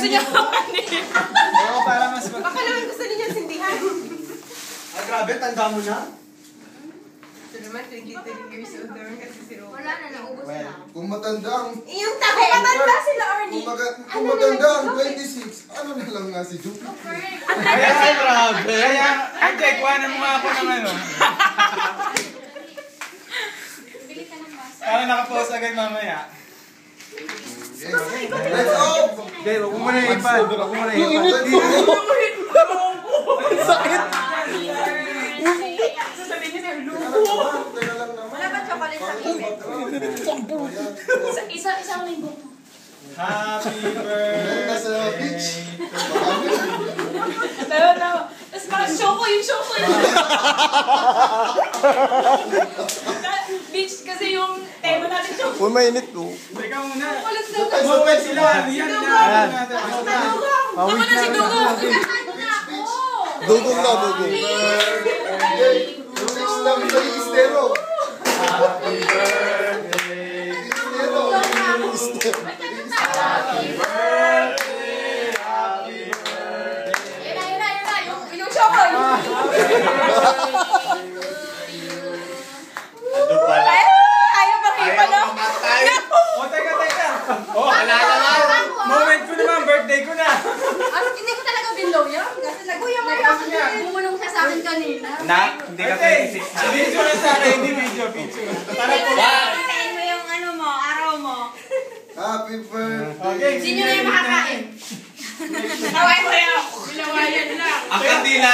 gusto niya makanin. Oo, para mas mag... Baka naman gusto niya sindihan. Ah, grabe, tanda mo na. Ito naman, 23 years old naman kasi si Robert. Wala na, naubos na. Kung matanda ang... Yung tako matanda sila, Arnie. Kung maganda ang 26, ano na lang nga si Juke? Ay, grabe. Kaya, Anjay, kuhanan mo nga ako ng ano. Bili ka ng basa. Para nakapost agad mamaya. Let's go! Okay, wag mo muna ipan. Wag mo muna ipan. Sakit! Sasabihin niya sa'yo, Lu. Teka lang naman. Wala ba chocolate sa kimit? Isang linggo. Happy Nasa birthday. beach. Tapos parang choco yung beach kasi yung tema natin choco. Kung mainit ko. Teka muna. Kulit daw ka. Mawag sila. Yan na. Ako na si Dugo. Ano na ako? Dugong na, dugong. Yung next lang sa Istero. Happy birthday. Istero. Happy birthday. Happy birthday. Yun na. Yung choco. Ano pala? Ayaw pa kayo pa, no? Oh, teka. Oh, moment ko naman, birthday ko na. Hindi ko talaga binlow yan. Kasi bumulong siya sa akin kanina. Hindi ka 26 na. Video na sa akin, hindi video, picture. Para po. Hintayin mo yung ano mo, araw mo. Happy birthday. Okay, Sino na yung makakain? Away mo yun. Binawayan lang. Ang kandila